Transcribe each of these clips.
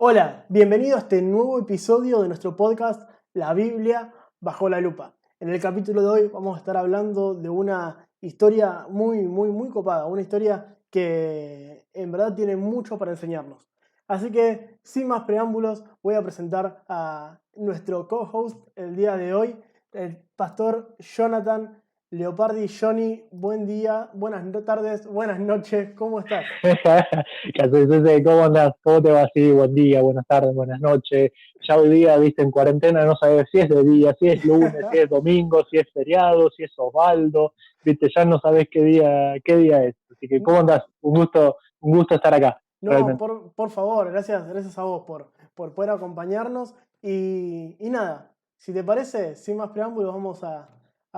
Hola, bienvenido a este nuevo episodio de nuestro podcast La Biblia bajo la lupa. En el capítulo de hoy vamos a estar hablando de una historia muy copada, una historia que en verdad tiene mucho para enseñarnos. Así que, sin más preámbulos, voy a presentar a nuestro co-host el día de hoy, el pastor Jonathan Leopardi. Johnny, buen día, buenas tardes, buenas noches, ¿cómo estás? ¿Qué haces, Cece? ¿Cómo andás? ¿Cómo te va? Sí, buen día, buenas tardes, buenas noches. Ya hoy día, viste, en cuarentena no sabes si es de día, si es lunes, si es domingo, si es feriado, si es Osvaldo, viste, ya no sabes qué día es. Así que, ¿cómo andás? Un gusto estar acá, No, realmente. por favor, gracias a vos por poder acompañarnos. Y nada, si te parece, sin más preámbulos, vamos a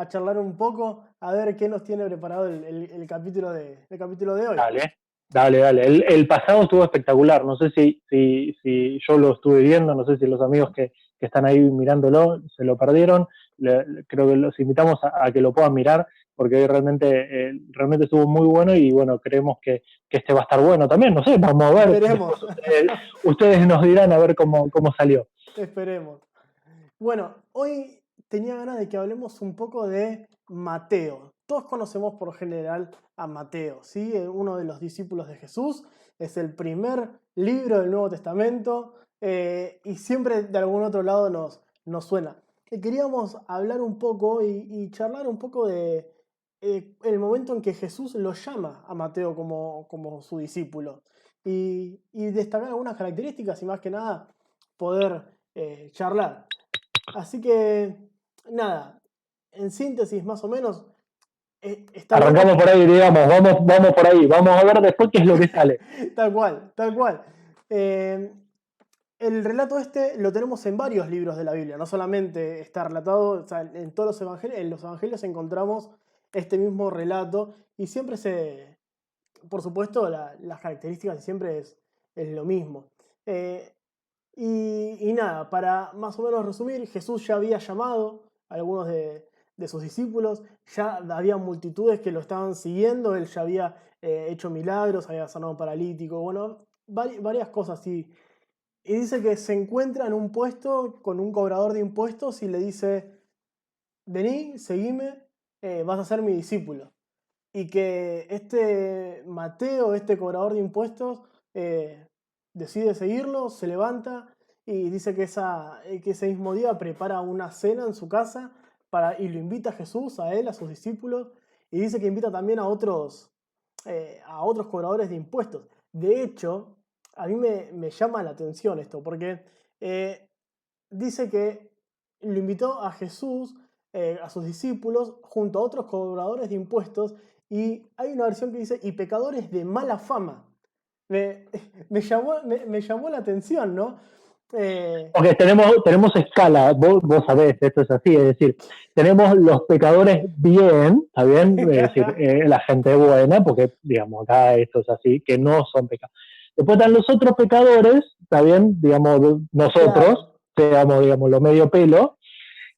charlar un poco, a ver qué nos tiene preparado el capítulo de hoy. Dale, dale. El pasado estuvo espectacular. No sé si yo lo estuve viendo, no sé si los amigos que están ahí mirándolo se lo perdieron. Creo que los invitamos a que lo puedan mirar porque realmente estuvo muy bueno y bueno, creemos que este va a estar bueno también. No sé, vamos a ver. Esperemos, Después ustedes nos dirán a ver cómo salió. esperemos. Bueno, hoy tenía ganas de que hablemos un poco de Mateo. Todos conocemos por general a Mateo, ¿sí? Uno de los discípulos de Jesús. Es el primer libro del Nuevo Testamento y siempre de algún otro lado nos suena. Que queríamos hablar un poco y charlar un poco de el momento en que Jesús lo llama a Mateo como su discípulo y destacar algunas características y más que nada poder charlar. Así que, nada, en síntesis más o menos, está bueno. Arrancamos por ahí, digamos, vamos por ahí. Vamos a ver después qué es lo que sale. Tal cual, tal cual. Eh, el relato este lo tenemos en varios libros de la Biblia, no solamente está relatado, o sea, en todos los evangelios encontramos este mismo relato y siempre por supuesto, las características siempre es lo mismo. Eh, y nada, para más o menos resumir, Jesús ya había llamado a algunos de sus discípulos, ya había multitudes que lo estaban siguiendo, él ya había hecho milagros, había sanado paralítico, bueno, varias cosas así. Y dice que se encuentra en un puesto con un cobrador de impuestos y le dice, vení, seguime, vas a ser mi discípulo. Y que este Mateo, este cobrador de impuestos, decide seguirlo, se levanta y dice que ese mismo día prepara una cena en su casa y lo invita a Jesús, a él, a sus discípulos, y dice que invita también a otros cobradores de impuestos. De hecho, a mí me llama la atención esto, porque eh, dice que lo invitó a Jesús, a sus discípulos, junto a otros cobradores de impuestos, y hay una versión que dice, y pecadores de mala fama. Me, me llamó la atención, ¿no? Porque tenemos escala, vos sabés, esto es así, es decir, tenemos los pecadores bien, ¿está bien? Es decir, la gente buena, porque, digamos, acá esto es así, que no son pecadores. Después están los otros pecadores, ¿está bien? Digamos, nosotros, Claro, digamos, lo medio pelo,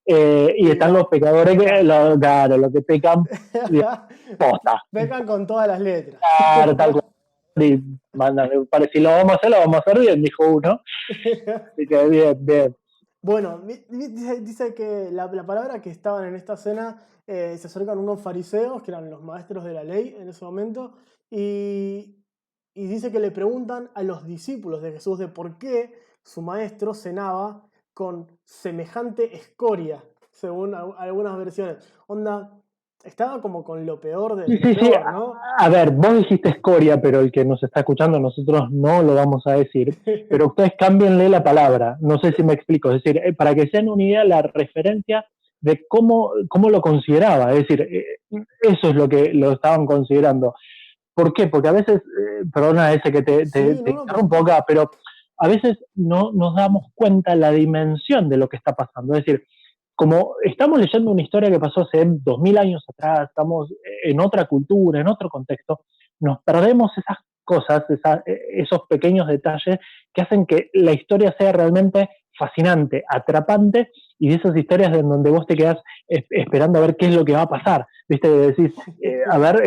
y sí, están los no, pecadores, claro. claro, los que pecan, digamos, posta, Pecan con todas las letras. claro, tal cual. Y mandan, si lo vamos a hacer, lo vamos a hacer bien, dijo uno. Así que bien. Bueno, dice que la palabra que estaban en esta cena se acercan unos fariseos, que eran los maestros de la ley en ese momento, y, y dice que le preguntan a los discípulos de Jesús de por qué su maestro cenaba con semejante escoria, según algunas versiones. Onda, estaba como con lo peor de Sí, lo sí, sí. peor, ¿no? A ver, vos dijiste escoria, pero el que nos está escuchando, nosotros no lo vamos a decir. Pero ustedes cámbienle la palabra. No sé si me explico. Es decir, para que se den una idea, la referencia de cómo lo consideraba. Es decir, eso es lo que lo estaban considerando. ¿Por qué? Porque a veces, perdona ese que Sí, te no, no, por interrumpo supuesto. acá, pero a veces no nos damos cuenta la dimensión de lo que está pasando. Es decir, como estamos leyendo una historia que pasó hace 2000 años atrás, estamos en otra cultura, en otro contexto, nos perdemos esas cosas, esos pequeños detalles que hacen que la historia sea realmente fascinante, atrapante, y de esas historias en donde vos te quedás esperando a ver qué es lo que va a pasar, ¿viste? Decís, a ver,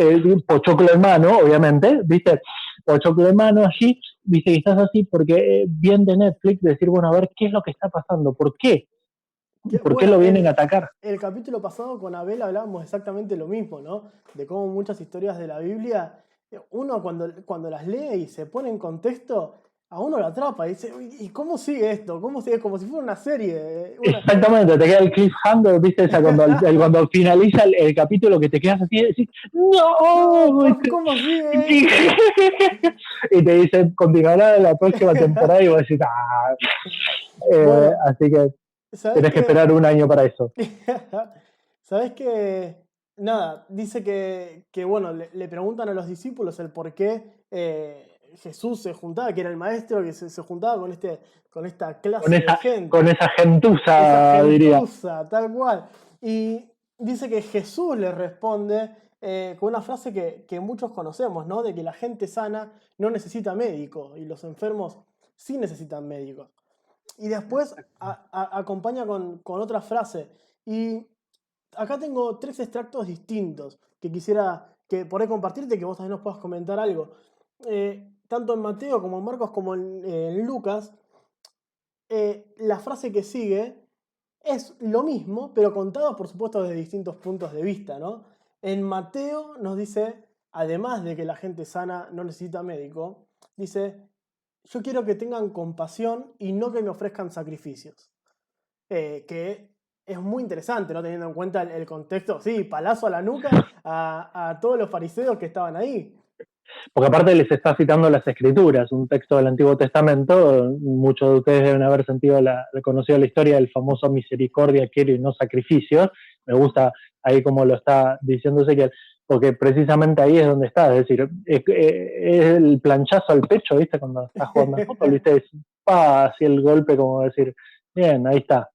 pochoclo en mano, obviamente, ¿viste? pochoclo de mano allí, viste que estás así porque bien de Netflix, decir, bueno, a ver qué es lo que está pasando, por qué Bueno, lo vienen a atacar. el capítulo pasado con Abel hablábamos exactamente lo mismo, ¿no? De cómo muchas historias de la Biblia, uno cuando las lee y se pone en contexto, a uno lo atrapa y dice, "Uy, ¿y cómo sigue esto? ¿Cómo sigue? Como si fuera una serie. Exactamente, te queda el cliffhanger, viste, esa, cuando finaliza el capítulo que te quedas así y decís, No, ¡no! ¿cómo sigue esto? Y te dicen, continuará en la próxima temporada y vos decís, ¡ah! Bueno, Así que ¿sabes tenés que qué? esperar un año para eso. ¿Sabes qué? Nada, dice que bueno, le preguntan a los discípulos el por qué Jesús se juntaba, que era el maestro, que se juntaba con esta Con clase de esa, con gente, esa esa gentuza, diría. gentuza, tal cual. Y dice que Jesús le responde con una frase que muchos conocemos, ¿no? De que la gente sana no necesita médico y los enfermos sí necesitan médicos. Y después acompaña con otra frase. Y acá tengo tres extractos distintos que quisiera que por ahí compartirte, que vos también nos puedas comentar algo. Tanto en Mateo como en Marcos como en Lucas, la frase que sigue es lo mismo, pero contado por supuesto desde distintos puntos de vista, ¿no? En Mateo nos dice, además de que la gente sana no necesita médico, dice, yo quiero que tengan compasión y no que me ofrezcan sacrificios. Que es muy interesante, ¿no? Teniendo en cuenta el contexto, sí, palazo a la nuca a todos los fariseos que estaban ahí. Porque aparte les está citando las escrituras, un texto del Antiguo Testamento. Muchos de ustedes deben haber conocido la historia del famoso misericordia quiero y no sacrificios. Me gusta ahí como lo está diciendo Ezequiel, porque precisamente ahí es donde está, es decir, es el planchazo al pecho, ¿viste? Cuando estás jugando al fútbol, ¿viste? Es así el golpe, como decir, bien, ahí está,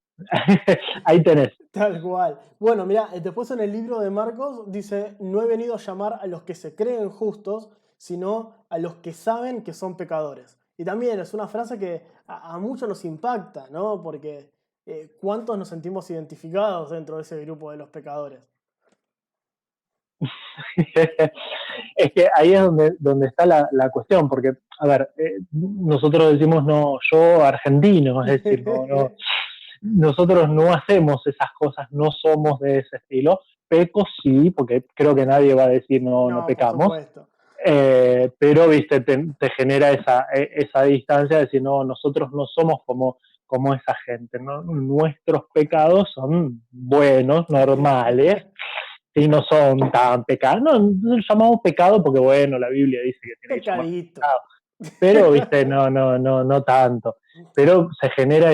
ahí tenés. Tal cual. Bueno, mira, después en el libro de Marcos dice, no he venido a llamar a los que se creen justos, sino a los que saben que son pecadores. Y también es una frase que a muchos nos impacta, ¿no? Porque ¿cuántos nos sentimos identificados dentro de ese grupo de los pecadores? Es que ahí es donde está la cuestión, porque, a ver, nosotros decimos, no, yo argentino, es decir, nosotros no hacemos esas cosas, no somos de ese estilo. Peco sí, porque creo que nadie va a decir no No, por pecamos, supuesto. pero, viste, te genera esa distancia de decir, no, nosotros no somos como esa gente, ¿no? Nuestros pecados son buenos, normales, y no son tan pecados. No, no llamamos pecado porque, bueno, la Biblia dice que tiene que llamarse Pecadito. pecado. Pero, viste, no tanto. Pero se genera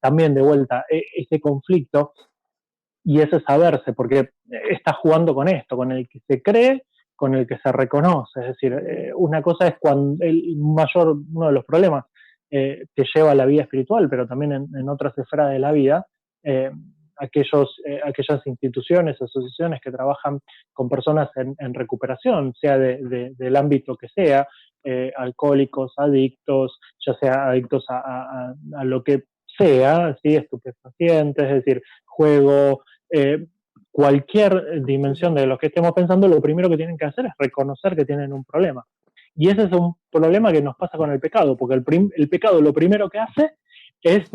también de vuelta, ese conflicto y ese saberse, porque está jugando con esto, con el que se cree, con el que se reconoce. Es decir, una cosa es cuando uno de los problemas que lleva a la vida espiritual, pero también en otras esferas de la vida, eh, aquellas instituciones, asociaciones que trabajan con personas en recuperación, sea del ámbito que sea, alcohólicos, adictos, ya sea adictos a lo que sea, ¿sí? Estupefacientes, es decir, juego, eh, cualquier dimensión de lo que estemos pensando, lo primero que tienen que hacer es reconocer que tienen un problema. Y ese es un problema que nos pasa con el pecado, porque el pecado lo primero que hace es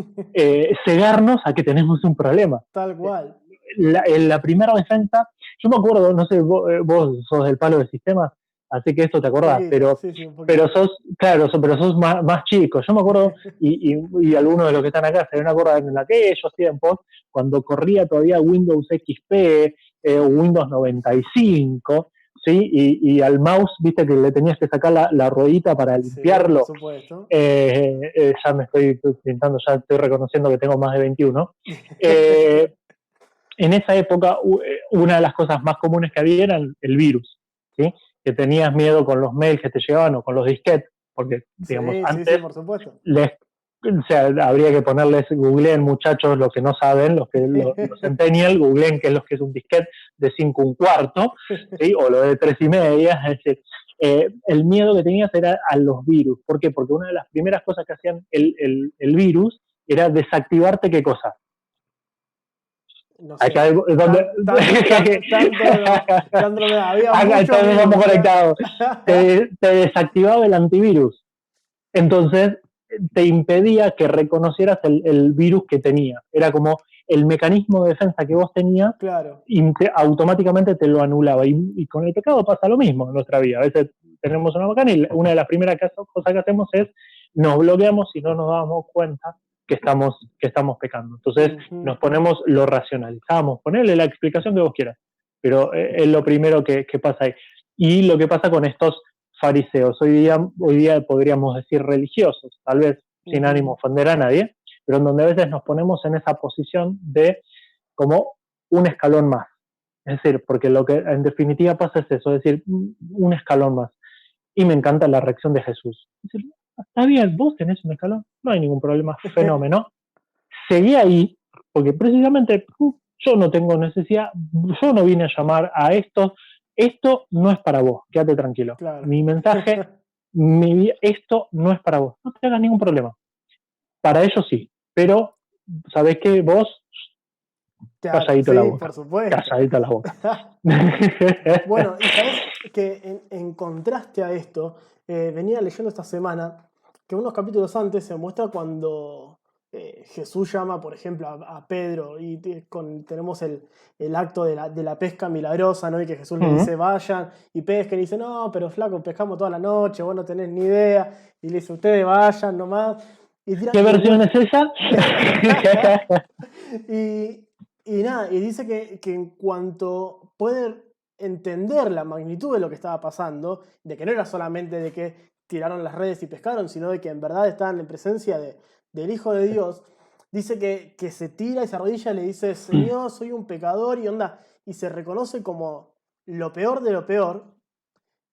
cegarnos a que tenemos un problema. Tal cual. En la primera defensa, yo me acuerdo, no sé, vos sos del palo de sistemas, así que esto te Un acordás, poquito, sí, sí, un pero poquito. pero sos más chico. Yo me acuerdo, y algunos de los que están acá se van a acordar en aquellos tiempos, cuando corría todavía Windows XP, Windows 95, ¿sí? Y al mouse, viste que le tenías que sacar la ruedita para Sí, por limpiarlo. supuesto. Ya me estoy pintando, ya estoy reconociendo que tengo más de 21. Eh, en esa época, una de las cosas más comunes que había era el virus, ¿sí? Que tenías miedo con los mails que te llegaban o con los disquetes, porque, digamos, Sí, sí, sí, antes por supuesto. o sea, habría que ponerles, googleen muchachos, los que no saben, los centennial, googleen qué es lo que es un disquete de 5 1/4, ¿sí? O lo de 3 1/2, es decir, el miedo que tenías era a los virus. ¿Por qué? Porque una de las primeras cosas que hacían el virus era desactivarte, ¿qué cosa? no sé, Acá es donde... había Acá muchos todos estamos virus. conectados. Te desactivaba el antivirus. Entonces, te impedía que reconocieras el virus que tenía. Era como el mecanismo de defensa que vos tenías, Claro. y automáticamente te lo anulaba. Y con el pecado pasa lo mismo en nuestra vida. A veces tenemos una macana y una de las primeras cosas que hacemos es nos bloqueamos y no nos damos cuenta que estamos pecando. Entonces nos ponemos, lo racionalizamos, ponerle la explicación que vos quieras, pero es lo primero que pasa ahí. Y lo que pasa con estos fariseos, hoy día podríamos decir religiosos, tal vez sin ánimo de ofender a nadie, pero en donde a veces nos ponemos en esa posición de como un escalón más. Es decir, porque lo que en definitiva pasa es eso, es decir, un escalón más. Y me encanta la reacción de Jesús. Es decir, está bien, vos tenés un escalón, no hay ningún problema, fenómeno. Seguí ahí, porque precisamente yo no tengo necesidad, yo no vine a llamar a estos, esto no es para vos, quédate tranquilo. Claro. Mi mensaje, esto no es para vos, no te hagas ningún problema. Para ellos sí, pero sabés que vos, Claro, calladito sí, la boca, por supuesto. calladito la boca. Bueno, y sabes que en contraste a esto, venía leyendo esta semana que unos capítulos antes se muestra cuando Jesús llama, por ejemplo, a Pedro y tenemos el acto de la pesca milagrosa, ¿no? Y que Jesús le dice, vayan y pesquen, y dice, no, pero flaco, pescamos toda la noche, vos no tenés ni idea, y le dice, ustedes vayan nomás. ¿Qué versión es esa? Y nada, y dice que en cuanto puede entender la magnitud de lo que estaba pasando, de que no era solamente de que tiraron las redes y pescaron, sino de que en verdad estaban en presencia del Hijo de Dios, dice que se tira y se arrodilla y le dice, Señor, soy un pecador, y onda, y se reconoce como lo peor de lo peor.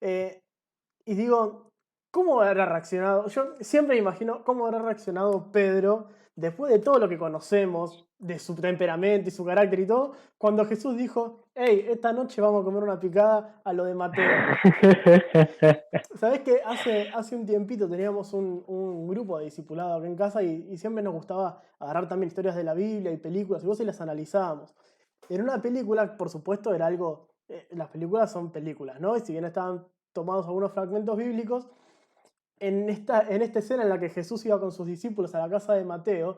Y digo, ¿cómo habrá reaccionado? Yo siempre imagino cómo habrá reaccionado Pedro después de todo lo que conocemos, de su temperamento y su carácter y todo, cuando Jesús dijo, hey, esta noche vamos a comer una picada a lo de Mateo. ¿Sabés que hace un tiempito teníamos un grupo de discipulado acá en casa y siempre nos gustaba agarrar también historias de la Biblia y películas y vos y las analizábamos? En una película, por supuesto, era algo... las películas son películas, ¿no? Y si bien estaban tomados algunos fragmentos bíblicos, en esta escena en la que Jesús iba con sus discípulos a la casa de Mateo,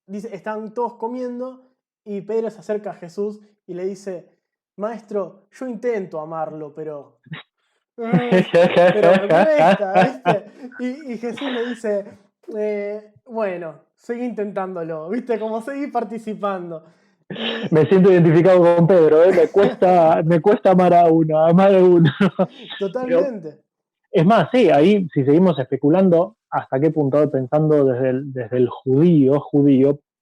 dice, están todos comiendo y Pedro se acerca a Jesús y le dice, maestro, yo intento amarlo, pero me cuesta, ¿viste? Y Jesús le dice, bueno, seguí intentándolo, ¿viste? Como seguí participando. Me siento identificado con Pedro, ¿eh? Me cuesta amar a uno. Totalmente. Pero, es más, sí, ahí si seguimos especulando hasta qué punto, pensando desde el judío,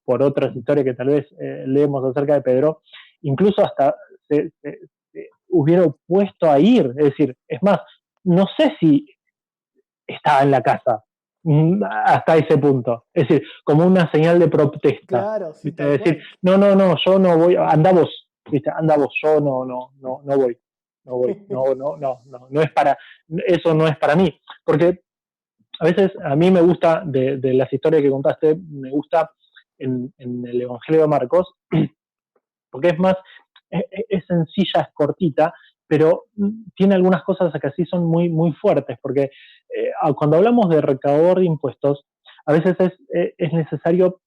por otras historias que tal vez leemos acerca de Pedro, incluso hasta se hubiera puesto a ir, es decir, es más, no sé si estaba en la casa hasta ese punto, es decir, como una señal de protesta. Claro, sí, Es decir, no, yo no voy, anda vos, yo no voy. No es para, eso no es para mí, porque a veces a mí me gusta, de las historias que contaste, me gusta en el Evangelio de Marcos, porque es más, es sencilla, es cortita, pero tiene algunas cosas que así son muy, muy fuertes, porque cuando hablamos de recaudador de impuestos, a veces es necesario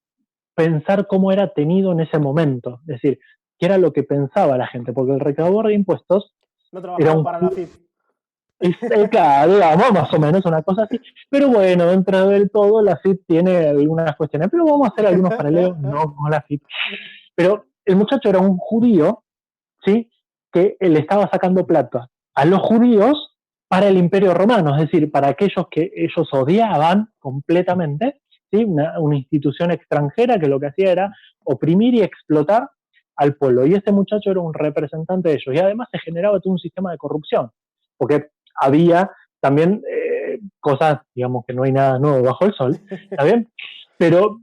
pensar cómo era tenido en ese momento, es decir, qué era lo que pensaba la gente, porque el recaudador de impuestos no era trabajaba para la FIP. Claro, digamos, más o menos una cosa así. Pero bueno, dentro del todo, la FIP tiene algunas cuestiones, pero vamos a hacer algunos paralelos, no con la FIP. Pero el muchacho era un judío, ¿sí? Que le estaba sacando plata a los judíos para el Imperio Romano, es decir, para aquellos que ellos odiaban completamente, ¿sí? Una institución extranjera que lo que hacía era oprimir y explotar al pueblo. Y este muchacho era un representante de ellos. Y además se generaba todo un sistema de corrupción, porque había también cosas, digamos que no hay nada nuevo bajo el sol, ¿está bien? Pero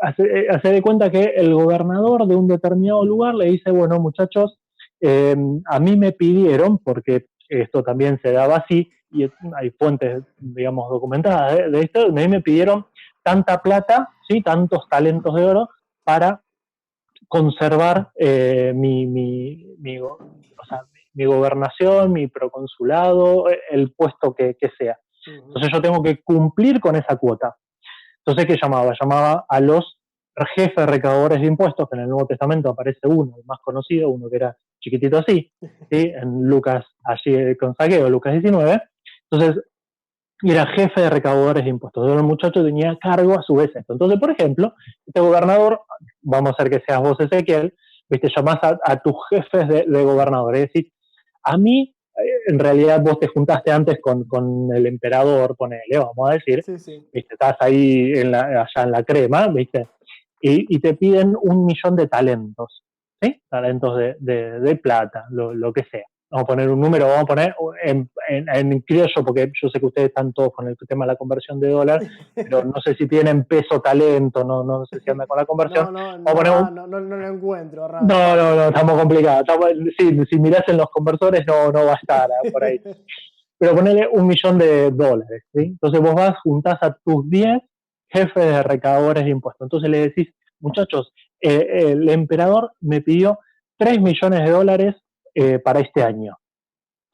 hace de cuenta que el gobernador de un determinado lugar le dice, bueno, muchachos, a mí me pidieron, porque esto también se daba así, y hay fuentes, digamos, documentadas de esto, a mí me pidieron tanta plata, ¿sí? Tantos talentos de oro para conservar o sea, mi gobernación, mi proconsulado, el puesto que sea. Entonces yo tengo que cumplir con esa cuota. Entonces, ¿qué llamaba? Llamaba a los jefes recaudadores de impuestos, que en el Nuevo Testamento aparece uno, el más conocido, uno que era chiquitito así, ¿sí? En Lucas, allí con Zaqueo, Lucas 19. Entonces, era jefe de recaudadores de impuestos. Entonces, el muchacho tenía cargo a su vez esto. Entonces, por ejemplo, este gobernador, vamos a hacer que seas vos, Ezequiel, ¿viste? Llamás a tus jefes de gobernador. Es decir, a mí, en realidad vos te juntaste antes con el emperador, ponele, vamos a decir, Sí, sí. ¿viste? Estás ahí allá en la crema, ¿viste? Y te piden 1.000.000 de talentos, ¿sí? Talentos de plata, lo que sea. Vamos a poner un número, vamos a poner en criollo, porque yo sé que ustedes están todos con el tema de la conversión de dólar, pero no sé si tienen peso talento, no sé si anda con la conversión. No lo encuentro, No, estamos complicados. Si mirás en los conversores no va a estar por ahí. Pero ponele 1.000.000 de dólares, ¿sí? Entonces vos vas, juntás a tus 10 jefes de recaudadores de impuestos. Entonces le decís, muchachos, el emperador me pidió 3 millones de dólares para este año,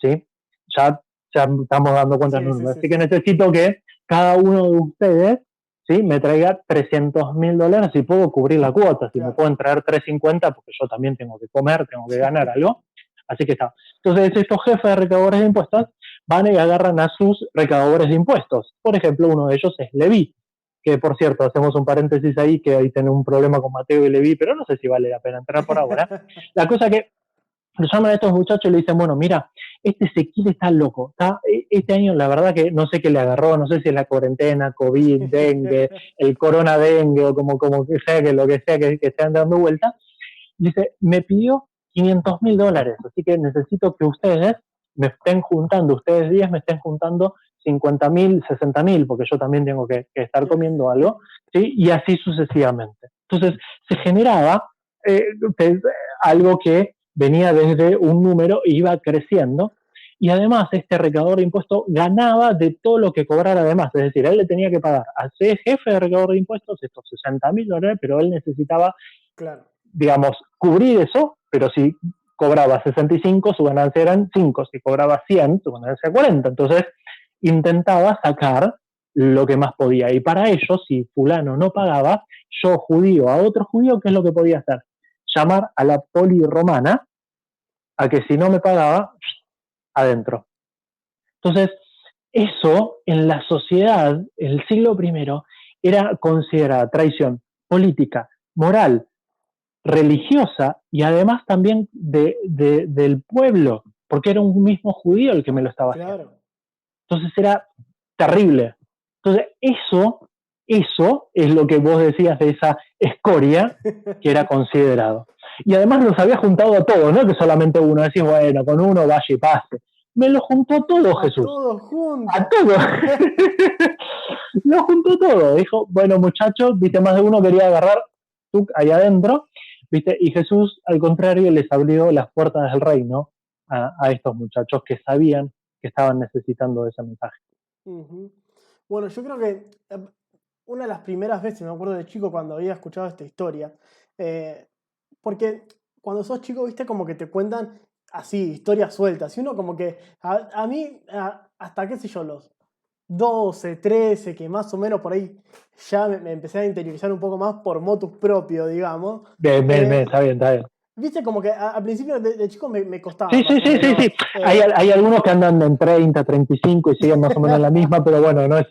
¿sí? Ya estamos dando cuenta de los números. Así que necesito que cada uno de ustedes, ¿sí? Me traiga 300.000 dólares y puedo cubrir la cuota. Si me pueden traer 350, porque yo también tengo que comer, tengo que ganar algo. Así que está. Entonces estos jefes de recaudadores de impuestos van y agarran a sus recaudadores de impuestos. Por ejemplo, uno de ellos es Leví, que por cierto, hacemos un paréntesis ahí, que ahí tiene un problema con Mateo y Leví, pero no sé si vale la pena entrar por ahora. La cosa que lo llaman a estos muchachos y le dicen, bueno, mira, este Ezequiel está loco, este año la verdad que no sé qué le agarró, no sé si es la cuarentena, COVID, dengue, el corona dengue o como que sea, que lo que sea que estén dando vuelta. Dice, me pidió 500.000 dólares, así que necesito que ustedes me estén juntando, ustedes 10 me estén juntando 50.000, 60.000, porque yo también tengo que estar comiendo algo, ¿sí? Y así sucesivamente. Entonces, se generaba algo que venía desde un número e iba creciendo, y además este recaudador de impuestos ganaba de todo lo que cobrara además, es decir, él le tenía que pagar al jefe de recaudador de impuestos estos 60.000 dólares, pero él necesitaba, digamos, cubrir eso, pero si cobraba 65, su ganancia eran 5, si cobraba 100, su ganancia era 40, entonces intentaba sacar lo que más podía, y para ello, si fulano no pagaba, yo judío a otro judío, ¿qué es lo que podía hacer? Llamar a la poli romana a que si no me pagaba, adentro. Entonces, eso en la sociedad, el siglo I, era considerada traición política, moral, religiosa y además también del pueblo, porque era un mismo judío el que me lo estaba haciendo. Entonces era terrible. Entonces eso es lo que vos decías de esa escoria que era considerado. Y además los había juntado a todos, no que solamente uno. Decís, bueno, con uno vaya y pase. Me lo juntó a todos, Jesús. A todos juntos. A todos. Lo juntó todo. Dijo, bueno, muchachos, viste, más de uno quería agarrar ahí adentro, viste, y Jesús, al contrario, les abrió las puertas del reino a estos muchachos que sabían que estaban necesitando de ese mensaje. Bueno, yo creo que una de las primeras veces, me acuerdo de chico cuando había escuchado esta historia, porque cuando sos chico, viste, como que te cuentan así, historias sueltas, y uno como que, a mí, hasta qué sé yo, los 12, 13, que más o menos por ahí ya me empecé a interiorizar un poco más por motus propio, digamos. Bien, está bien. Viste, como que al principio de chico me costaba. Sí. Hay algunos que andan en 30, 35 y siguen más o menos la misma, pero bueno, no es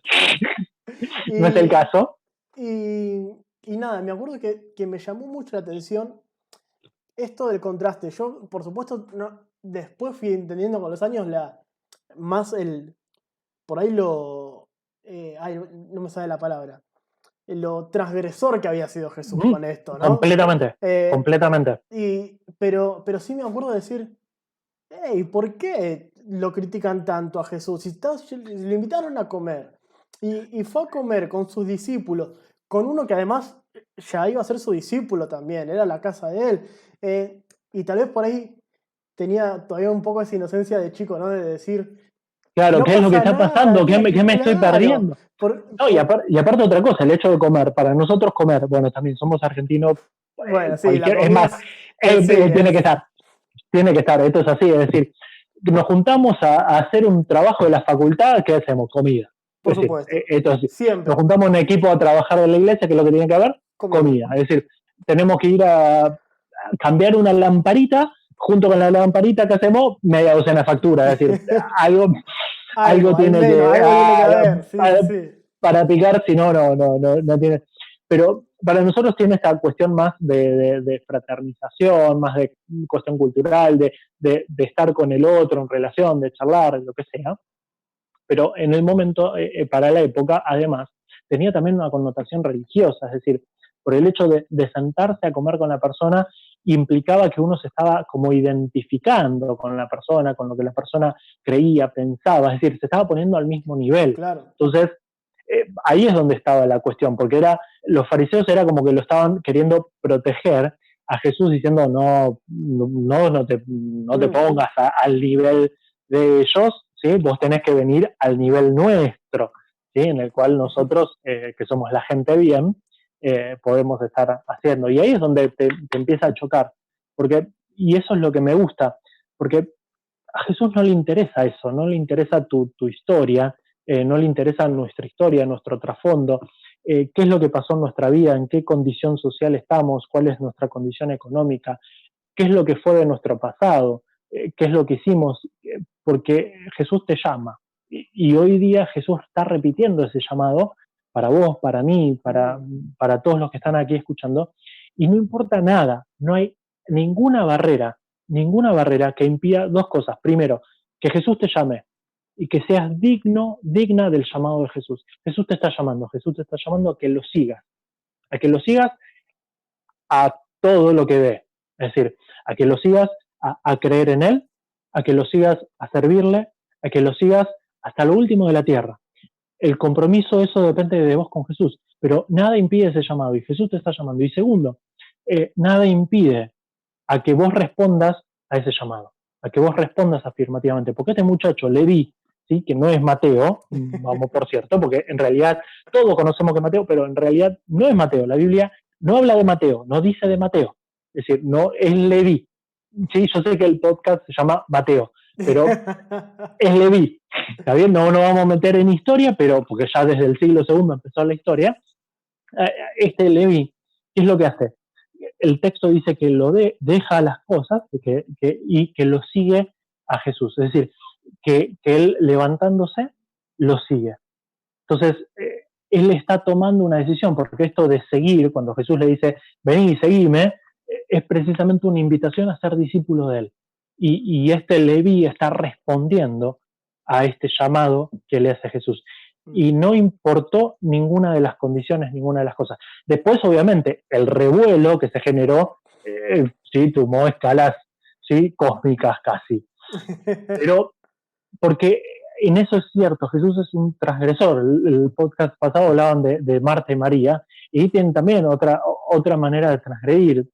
el caso. Y nada, me acuerdo que me llamó mucho la atención esto del contraste. Yo, por supuesto, después fui entendiendo con los años por ahí no me sale la palabra, lo transgresor que había sido Jesús con esto, ¿no? Completamente. Pero sí me acuerdo de decir, hey, ¿por qué lo critican tanto a Jesús? Si lo invitaron a comer y fue a comer con sus discípulos, con uno que además ya iba a ser su discípulo también, era la casa de él, y tal vez por ahí tenía todavía un poco esa inocencia de chico, ¿no? De decir, claro, ¿qué es lo que está pasando? ¿Qué me estoy perdiendo? Y aparte otra cosa, el hecho de comer, para nosotros comer, bueno, también somos argentinos, Bueno, sí, la es más, comida sí, tiene que estar, esto es así, es decir, nos juntamos a hacer un trabajo de la facultad, ¿qué hacemos? Comida. por Es decir, supuesto. esto es así. Nos Siempre, juntamos un equipo a trabajar de la iglesia, ¿qué es lo que tiene que haber? comida. Comida. Es decir, tenemos que ir a cambiar una lamparita, junto con la lamparita que hacemos, media docena de facturas. Es decir, algo, Algo, al tiene menos, que algo tiene que haber, sí, sí, sí. para picar, si no, no tiene. Pero para nosotros tiene esta cuestión más de fraternización, más de cuestión cultural, de estar con el otro en relación, de charlar, lo que sea. Pero en el momento, para la época, además, tenía también una connotación religiosa, es decir, por el hecho de sentarse a comer con la persona, implicaba que uno se estaba como identificando con la persona, con lo que la persona creía, pensaba, es decir, se estaba poniendo al mismo nivel. Claro. Entonces, ahí es donde estaba la cuestión, porque los fariseos era como que lo estaban queriendo proteger a Jesús diciendo, no te pongas al nivel de ellos, ¿sí? Vos tenés que venir al nivel nuestro, ¿sí? En el cual nosotros, que somos la gente bien, podemos estar haciendo. Y ahí es donde te empieza a chocar, y eso es lo que me gusta, porque a Jesús no le interesa eso, no le interesa tu historia, no le interesa nuestra historia, nuestro trasfondo, qué es lo que pasó en nuestra vida, en qué condición social estamos, cuál es nuestra condición económica, qué es lo que fue de nuestro pasado, qué es lo que hicimos, porque Jesús te llama. Y hoy día Jesús está repitiendo ese llamado para vos, para mí, para todos los que están aquí escuchando, y no importa nada, no hay ninguna barrera que impida dos cosas. Primero, que Jesús te llame y que seas digna del llamado de Jesús. Jesús te está llamando a que lo sigas a todo lo que ve. Es decir, a que lo sigas a creer en Él, a que lo sigas a servirle, a que lo sigas hasta lo último de la tierra. El compromiso, eso depende de vos con Jesús, pero nada impide ese llamado y Jesús te está llamando. Y segundo, nada impide a que vos respondas a ese llamado, a que vos respondas afirmativamente, porque este muchacho, Leví, ¿sí? Que no es Mateo, vamos por cierto, porque en realidad todos conocemos que es Mateo, pero en realidad no es Mateo, la Biblia no habla de Mateo, no dice de Mateo, es decir, no es Leví. Sí, yo sé que el podcast se llama Mateo, pero es Leví, ¿está bien? No nos vamos a meter en historia, pero porque ya desde el siglo II empezó la historia. Este Leví, ¿qué es lo que hace? El texto dice que deja las cosas y que lo sigue a Jesús, es decir, que él levantándose lo sigue. Entonces, él está tomando una decisión, porque esto de seguir, cuando Jesús le dice, vení y seguime, es precisamente una invitación a ser discípulo de él. Y este Leví está respondiendo a este llamado que le hace Jesús. Y no importó ninguna de las condiciones, ninguna de las cosas. Después, obviamente, el revuelo que se generó, sí, tomó escalas, sí, cósmicas casi. Pero porque en eso es cierto, Jesús es un transgresor. El podcast pasado hablaban de Marta y María, y tienen también otra manera de transgredir.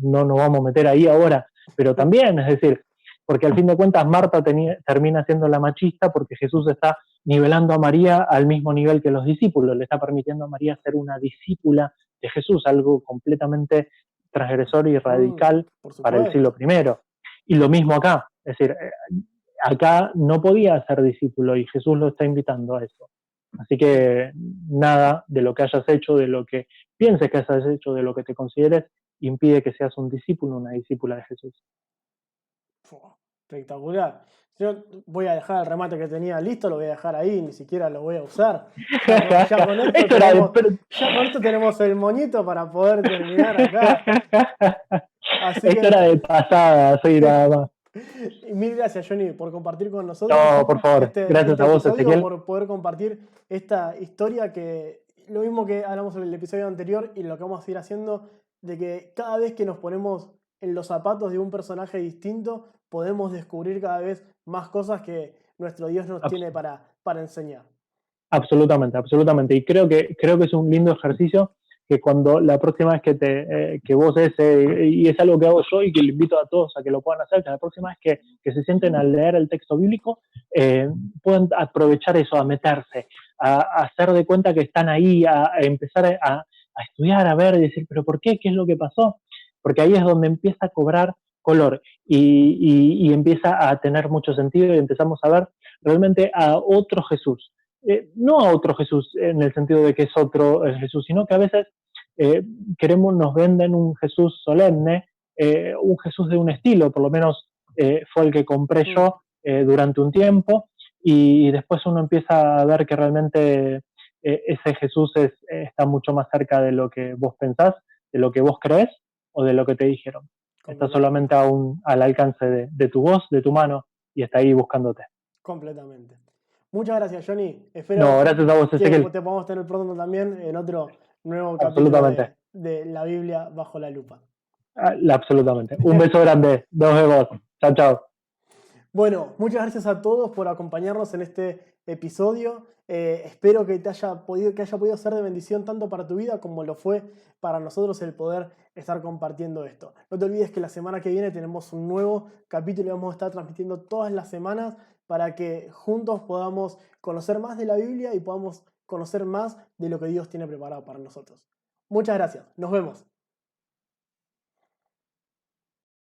No nos vamos a meter ahí ahora, pero también, es decir, porque al fin de cuentas Marta termina siendo la machista porque Jesús está nivelando a María al mismo nivel que los discípulos, le está permitiendo a María ser una discípula de Jesús, algo completamente transgresor y radical para el siglo I. Y lo mismo acá, es decir, acá no podía ser discípulo y Jesús lo está invitando a eso. Así que nada de lo que hayas hecho, de lo que pienses que hayas hecho, de lo que te consideres, impide que seas un discípulo, una discípula de Jesús. Espectacular. Yo voy a dejar el remate que tenía listo, lo voy a dejar ahí, ni siquiera lo voy a usar. Ya con esto tenemos el moñito para poder terminar acá. Así esto era de pasada, así nada más. Y mil gracias, Johnny, por compartir con nosotros. No, por favor. Gracias a vos, Ezequiel. Por poder compartir esta historia que, lo mismo que hablamos en el episodio anterior y lo que vamos a ir haciendo, de que cada vez que nos ponemos en los zapatos de un personaje distinto, podemos descubrir cada vez más cosas que nuestro Dios nos tiene para enseñar. Absolutamente, absolutamente. Y creo que es un lindo ejercicio que cuando la próxima vez que vos y es algo que hago yo y que le invito a todos a que lo puedan hacer, que la próxima vez que se sienten a leer el texto bíblico, puedan aprovechar eso, a meterse, a hacer de cuenta que están ahí, a empezar a estudiar, a ver, y decir, pero ¿por qué? ¿Qué es lo que pasó? Porque ahí es donde empieza a cobrar color y empieza a tener mucho sentido y empezamos a ver realmente a otro Jesús. No a otro Jesús en el sentido de que es otro Jesús, sino que a veces eh, nos venden un Jesús solemne, un Jesús de un estilo, por lo menos fue el que compré Mm, yo durante un tiempo, y después uno empieza a ver que realmente ese Jesús está mucho más cerca de lo que vos pensás, de lo que vos crees o de lo que te dijeron. Está completamente. solamente al alcance de tu voz, de tu mano, y está ahí buscándote. Completamente. Muchas gracias, Johnny. No, Espero gracias a vos, que Ezequiel. te podamos tener pronto también en otro nuevo capítulo Absolutamente. de la Biblia bajo la lupa. Absolutamente. Un beso grande. Nos vemos. Chao, chao. Bueno, muchas gracias a todos por acompañarnos en este episodio. Espero que haya podido ser de bendición tanto para tu vida como lo fue para nosotros el poder estar compartiendo esto. No te olvides que la semana que viene tenemos un nuevo capítulo y vamos a estar transmitiendo todas las semanas para que juntos podamos conocer más de la Biblia y podamos conocer más de lo que Dios tiene preparado para nosotros. Muchas gracias. Nos vemos.